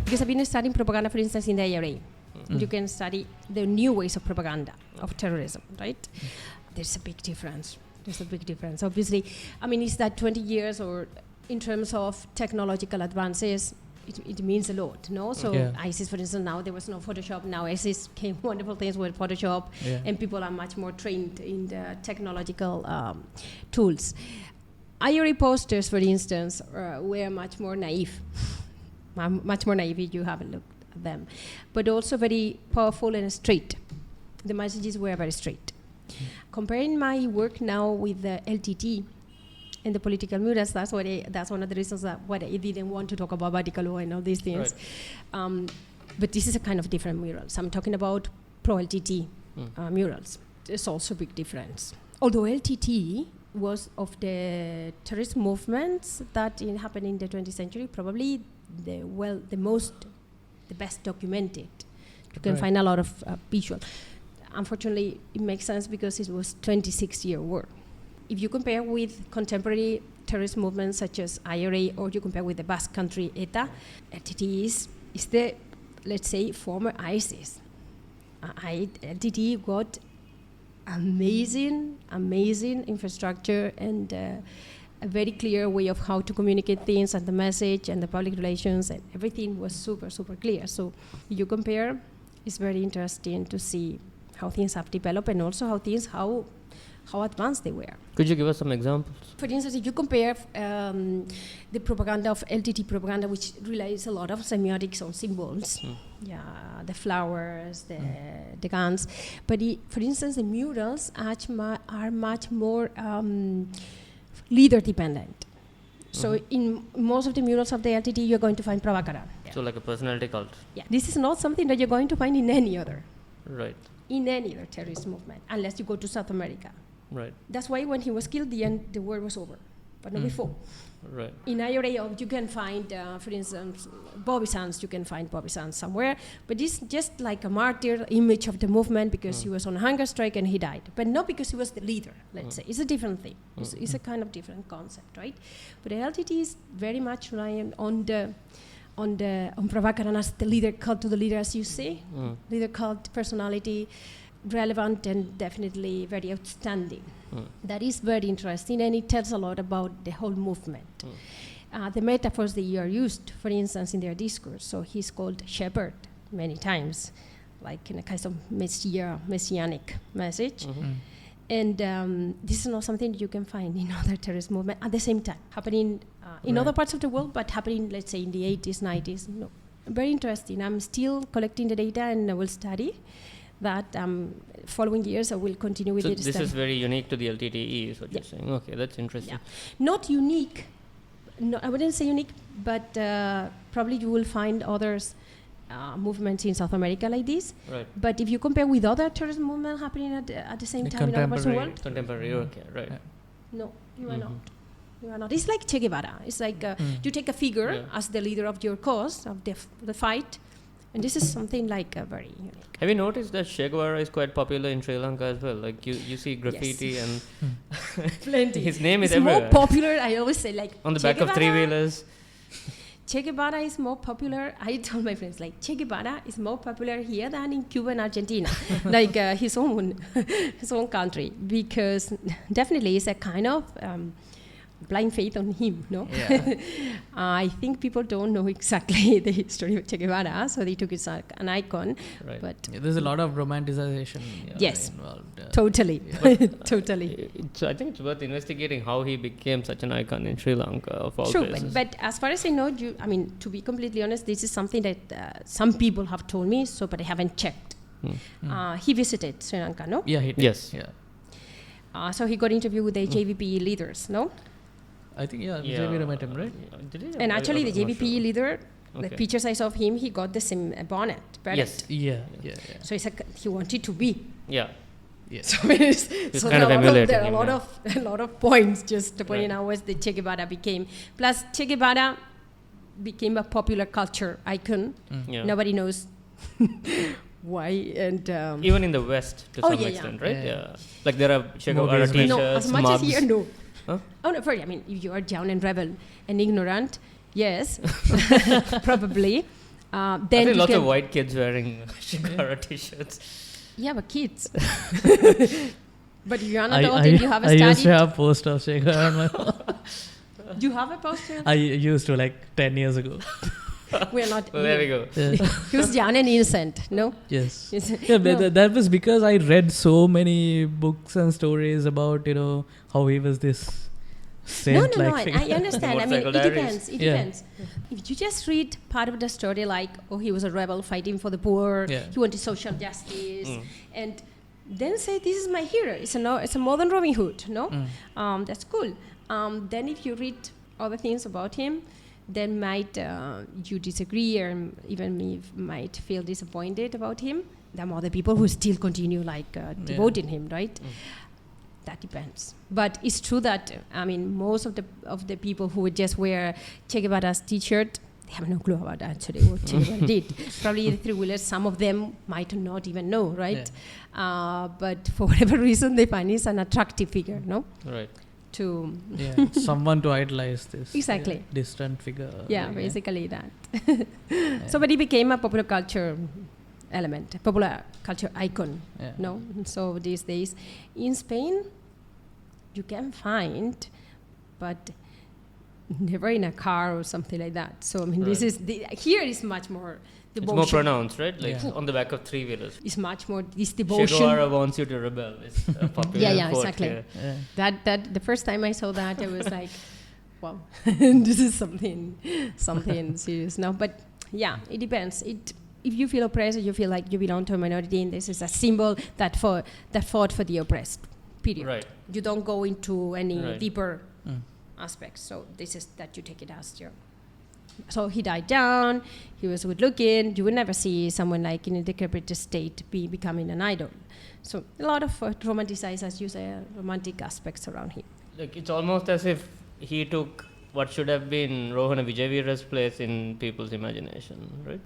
Because I've been studying propaganda, for instance, in the IRA. You can study the new ways of propaganda, of terrorism, right? There's a big difference. Obviously, I mean, it's that 20 years or in terms of technological advances, it means a lot, no? So ISIS, for instance, now there was no Photoshop. Now ISIS came wonderful things with Photoshop, and people are much more trained in the technological tools. IRA posters, for instance, were much more naive. Much more naive if you haven't looked at them. But also very powerful and straight. The messages were very straight. Comparing my work now with the LTT and the political murals, that's one of the reasons that I didn't want to talk about Vaticalo and all these things. Right. But this is a kind of different murals. I'm talking about pro-LTT murals. There's also a big difference. Although LTT was of the terrorist movements that happened in the 20th century, probably the best documented. You can find a lot of visual. Unfortunately, it makes sense because it was 26-year war. If you compare with contemporary terrorist movements such as IRA, or you compare with the Basque Country ETA, LTT is the, let's say, former ISIS. LTT got amazing infrastructure and a very clear way of how to communicate things and the message and the public relations, and everything was super, super clear. So you compare, it's very interesting to see how things have developed and also how advanced they were. Could you give us some examples? For instance, if you compare the propaganda of LTT propaganda, which relies a lot of semiotics on symbols, the flowers, the guns, but for instance, the murals are much more leader dependent. So in most of the murals of the LTT, you're going to find Prabhakara. So like a personality cult. Yeah, this is not something that you're going to find in any other. Right. In any other terrorist movement, unless you go to South America. Right. That's why when he was killed, the war was over, but not before. Right. In IRA, you can find, for instance, Bobby Sands. You can find Bobby Sands somewhere, but it's just like a martyr image of the movement because he was on a hunger strike and he died, but not because he was the leader. Let's say it's a different thing. It's a kind of different concept, right? But the LTT is very much relying on Prabhakaran as the leader, cult to the leader, as you say, leader, cult, personality, relevant and definitely very outstanding. That is very interesting, and it tells a lot about the whole movement. The metaphors they are used, for instance, in their discourse. So he's called shepherd many times, like in a kind of messianic message. And this is not something you can find in other terrorist movements at the same time, happening in other parts of the world, but happening, let's say, in the 80s, 90s. No. Very interesting. I'm still collecting the data, and I will study that. Following years, I will continue with it. So this is very unique to the LTTE, is what you're saying. Okay, that's interesting. Not unique. No, I wouldn't say unique, but probably you will find others movements in South America like this. Right. But if you compare with other terrorist movements happening at the same time in other parts of the world, contemporary, okay, right. No, you are not. You are not. It's like Che Guevara. It's like you take a figure as the leader of your cause, of the fight. And this is something like very unique. Have you noticed that Che Guevara is quite popular in Sri Lanka as well? Like you see graffiti and plenty. His name is it's everywhere. more popular. I always say like on the Che back of three-wheelers. Che Guevara is more popular. I told my friends like Che Guevara is more popular here than in Cuba and Argentina, like his own country, because definitely it's a kind of blind faith on him, no? Yeah. I think people don't know exactly the history of Che Guevara, so they took it as an icon. Right. But there's a lot of romanticization involved. Totally. Totally. So I think it's worth investigating how he became such an icon in Sri Lanka of all True, places. but as far as I know, to be completely honest, this is something that some people have told me, but I haven't checked. He visited Sri Lanka, no? Yeah, he did. Yes. Yeah. So he got interviewed with the JVP leaders, no? I think, Xavier met him, right? Did he? And actually, the JVP leader, Okay. the pictures I saw of him, he got the same bonnet. Yes. Yeah. So he wanted to be. Yeah. Yeah. So, He's kind of emulating there are him, a lot of points just pointing out as the Che Guevara became. Plus, Che Guevara became a popular culture icon. Yeah. Nobody knows why. And even in the West to some extent, right? Yeah. Like there are Che Guevara Movies, t-shirts, no, as much mugs. as here, no. Huh? Oh no, sorry. I mean, if you are down and rebel and ignorant, yes, probably. Then I think you lots can of white kids wearing Che Guevara t-shirts. Yeah, but kids. But you are not adult and you have I studied. used to have poster of Che Guevara on my wall. Do you have a poster? I used to 10 years ago. We're not. Well, there we go. Yeah. He was young and innocent, no? Yes. Yes. Yeah, No. that was because I read so many books and stories about, how he was this saint. No. I understand. I mean, Motorcycle it Diaries. depends. It Yeah. depends. If you just read part of the story, like, he was a rebel fighting for the poor, Yeah. he wanted social justice, and then say, this is my hero. It's a modern Robin Hood, no? That's cool. Then if you read other things about him, then might you disagree or even might feel disappointed about him. There are other people who still continue devoting him, right? That depends. But it's true that most of the people who would just wear Che Guevara's T-shirt, they have no clue about actually what Che Guevara did. Probably the three-wheelers, some of them might not even know, right? Yeah. But for whatever reason, they find he's an attractive figure, no? Right. Someone to idolize this. Exactly. Distant figure. Basically that. So, but he became a popular culture element, a popular culture icon, no? So these days, in Spain, you can find, but never in a car or something like that. So, this is, here is much more devotion. It's more pronounced, right? On the back of three-wheelers. It's much more this Che devotion. Guevara wants you to rebel. It's a popular quote exactly. here. Yeah. That the first time I saw that, I was like, wow, this is something serious now. But it depends. If you feel oppressed, you feel like you belong to a minority, and this is a symbol that fought for the oppressed. Period. Right. You don't go into any deeper aspects. So this is that you take it as your. So he died down. He was good looking. You would never see someone like in a decrepit state becoming an idol. So a lot of romanticized, as you say, romantic aspects around him. Like it's almost as if he took what should have been Rohana Vijayveera's place in people's imagination, right?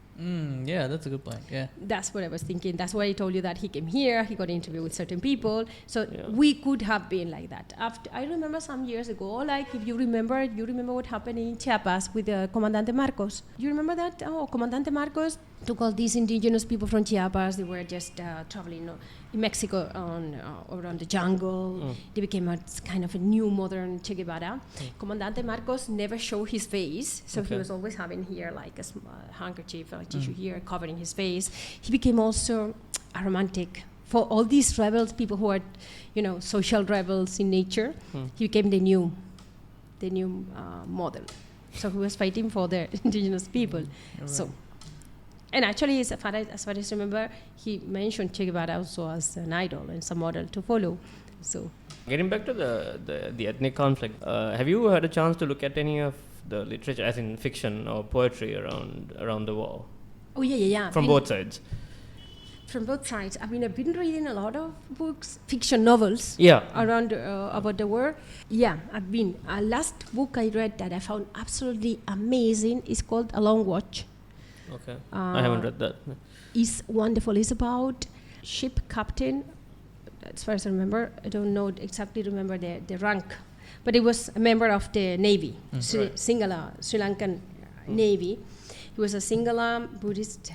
Yeah, that's a good point. Yeah. That's what I was thinking. That's why I told you that he came here, he got an interview with certain people. So we could have been like that. I remember some years ago, if you remember what happened in Chiapas with Comandante Marcos. You remember that? Comandante Marcos took all these indigenous people from Chiapas. They were just traveling in Mexico around the jungle. They became a kind of a new modern Che Guevara. Comandante Marcos never showed his face, so he was always having here like a handkerchief or a tissue here covering his face. He became also a romantic for all these rebels, people who are, social rebels in nature. He became the new model. So he was fighting for the indigenous people. Right. So. And actually, as far as I remember, he mentioned Che Guevara also as an idol and some model to follow. So, getting back to the ethnic conflict, have you had a chance to look at any of the literature, as in fiction or poetry, around the war? Oh yeah. From both sides. from both sides. I mean, I've been reading a lot of books, fiction novels around about the world. Yeah, I've been. Last book I read that I found absolutely amazing is called A Long Watch. Okay, I haven't read that. It's wonderful. It's about ship captain. As far as I remember, I don't know exactly remember the rank, but he was a member of the Navy, Sri Lankan Navy. He was a Sinhala Buddhist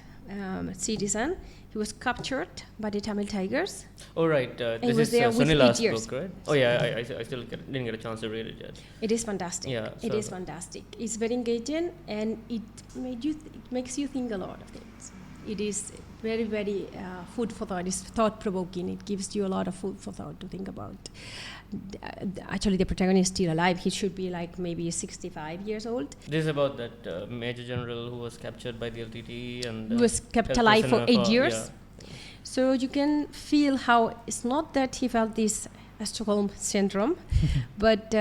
citizen. He was captured by the Tamil Tigers. Oh, right. This is Sunila's book, right? Oh, yeah. I still didn't get a chance to read it yet. It is fantastic. Yeah, it is fantastic. It's very engaging, and it makes you think a lot of things. It is very, very food for thought. It's thought-provoking. It gives you a lot of food for thought to think about. Actually, the protagonist is still alive. He should be like maybe 65 years old. This is about that Major General who was captured by the LTT and... He was kept alive for 8 years. Yeah. So you can feel how it's not that he felt this Stockholm syndrome, but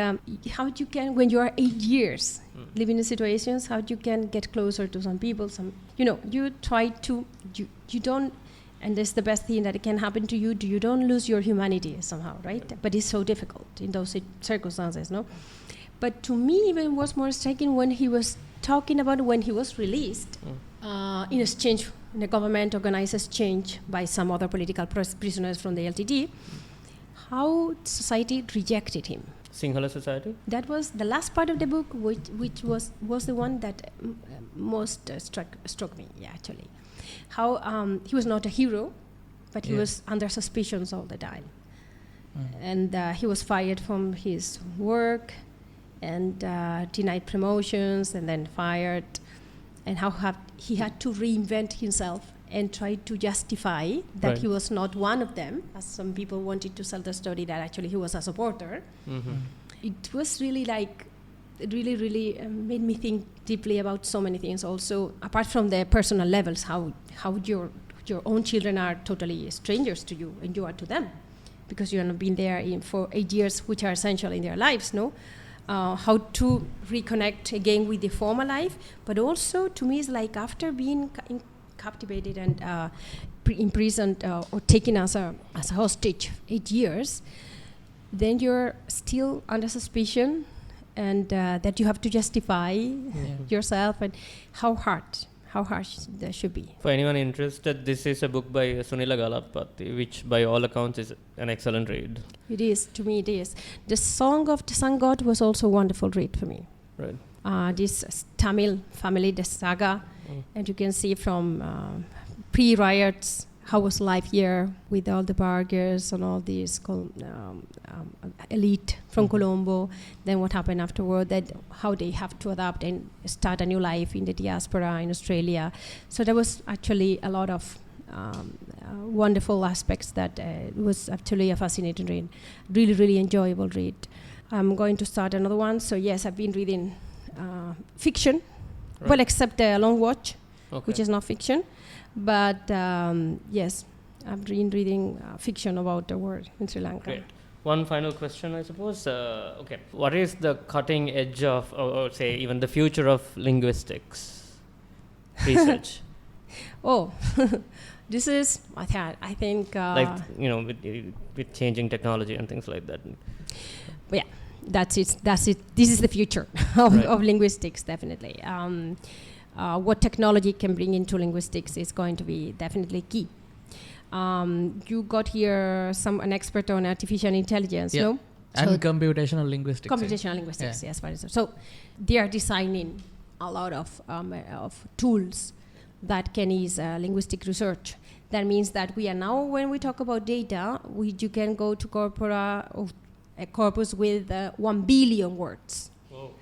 how you can, when you are 8 years living in situations, how you can get closer to some people. You try to, you don't, and that's the best thing that can happen to you. You don't lose your humanity somehow, right? But it's so difficult in those circumstances, no? But to me, even was more striking when he was talking about when he was released in exchange, in a government organized exchange by some other political prisoners from the LTT, how society rejected him. Sinhala society? That was the last part of the book, which was the one that most struck me, actually. How he was not a hero, but he was under suspicions all the time. And he was fired from his work and denied promotions and then fired. And how he had to reinvent himself and try to justify that he was not one of them, as some people wanted to sell the story that actually he was a supporter. It was really really made me think deeply about so many things. Also, apart from the personal levels, how your own children are totally strangers to you and you are to them, because you have not been there for 8 years, which are essential in their lives, no? How to reconnect again with the former life, but also to me it's like after being captivated and imprisoned or taken as a hostage 8 years, then you're still under suspicion, and that you have to justify yourself, and how harsh that should be. For anyone interested, this is a book by Sunila Galapati, which by all accounts is an excellent read. It is, to me it is. The Song of the Sun God was also a wonderful read for me. Right. This Tamil family, the saga, and you can see from pre-riots, how was life here with all the burghers and all these elite from Colombo, then what happened afterward, that how they have to adapt and start a new life in the diaspora in Australia. So there was actually a lot of wonderful aspects that was actually a fascinating read, really, really enjoyable read. I'm going to start another one. So yes, I've been reading fiction, well, except A Long Watch, which is not fiction. But yes, I've been reading fiction about the war in Sri Lanka. Great. One final question, I suppose. What is the cutting edge of, or say even the future of linguistics research? This is, I think... with changing technology and things like that. Yeah, that's it. This is the future of linguistics, definitely. What technology can bring into linguistics is going to be definitely key. You got here an expert on artificial intelligence, no? And so computational linguistics. Computational linguistics, yes. So they are designing a lot of tools that can ease linguistic research. That means that we are now, when we talk about data, you can go to a corpus with 1 billion words. Whoa.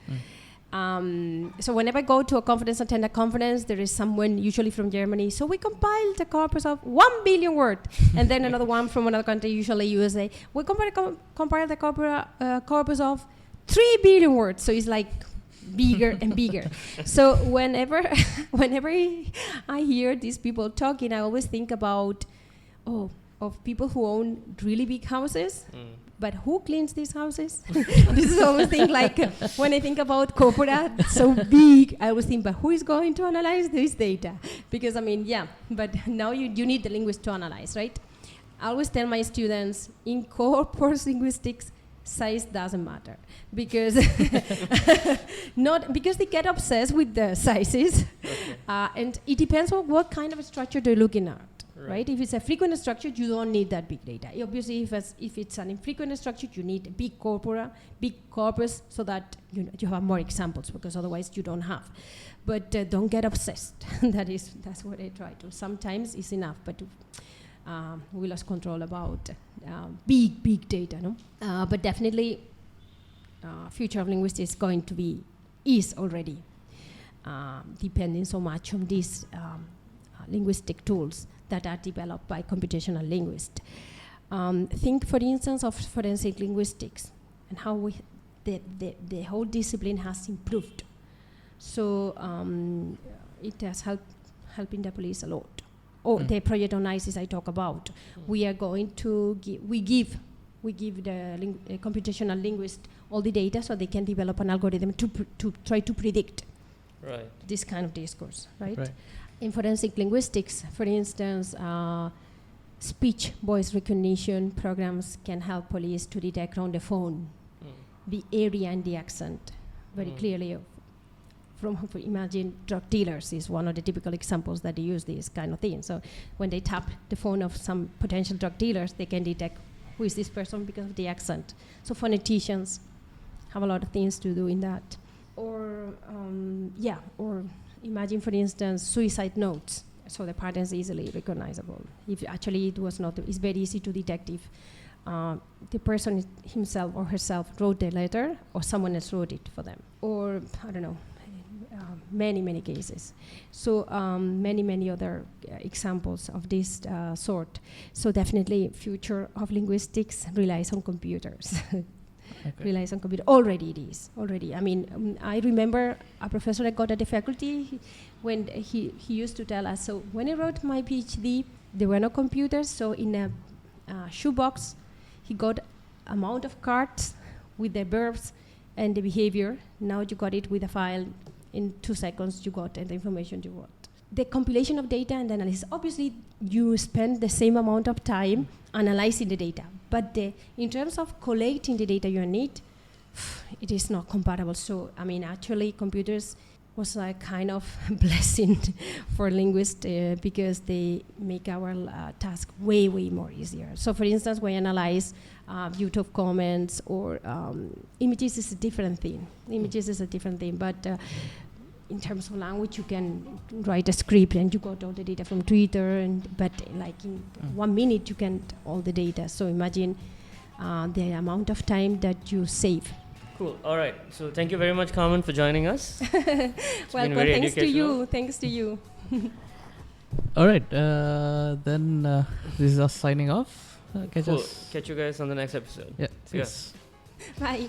So whenever I go to a conference, attend a conference, there is someone usually from Germany. So we compiled a corpus of 1 billion words, and then another one from another country, usually USA. We compiled the corpus of 3 billion words. So it's like bigger and bigger. So whenever I hear these people talking, I always think about of people who own really big houses, But who cleans these houses? This is always thing like when I think about corporate, so big, I always think, but who is going to analyze this data? Because I mean, yeah, but now you need the linguist to analyze, right? I always tell my students in corpus linguistics, size doesn't matter because not because they get obsessed with the sizes, and it depends on what kind of structure they're looking at. Right? If it's a frequent structure, you don't need that big data. Obviously, if it's an infrequent structure, you need a big corpus, so that you have more examples, because otherwise you don't have. But don't get obsessed. That's what I try to. Sometimes it's enough, but we lost control about big data, no? But definitely, future of linguistics is already depending so much on these linguistic tools that are developed by computational linguists. Think, for instance, of forensic linguistics and how the whole discipline has improved. So it has helping the police a lot. The project on ISIS I talk about. We are going to give the computational linguist all the data so they can develop an algorithm to try to predict this kind of discourse, right? In forensic linguistics, for instance, speech voice recognition programs can help police to detect on the phone the area and the accent very clearly. Imagine drug dealers is one of the typical examples that they use this kind of thing. So when they tap the phone of some potential drug dealers, they can detect who is this person because of the accent. So phoneticians have a lot of things to do in that. Or imagine, for instance, suicide notes. So the pattern is easily recognizable. If actually it was not, it's very easy to detect if the person himself or herself wrote the letter or someone else wrote it for them. Or, I don't know, many cases. So many other examples of this sort. So definitely future of linguistics relies on computers. Relies on computer. Already it is. Already. I mean, I remember a professor I got at the faculty when he used to tell us, so when I wrote my PhD, there were no computers, so in a shoebox, he got amount of cards with the verbs and the behavior. Now you got it with a file. In 2 seconds, you got the information you want. The compilation of data and the analysis, obviously, you spend the same amount of time analyzing the data. But in terms of collecting the data you need, it is not comparable. So, I mean, actually, computers was a kind of blessing for linguists because they make our task way more easier. So, for instance, when you analyze YouTube comments or images is a different thing. But in terms of language, you can write a script and you got all the data from Twitter, but like in 1 minute you can all the data. So imagine the amount of time that you save. Cool. All right. So thank you very much, Carmen, for joining us. Well, thanks to you. Thanks to you. All right. Then this is us signing off. Catch you guys on the next episode. Yeah. See ya. Bye.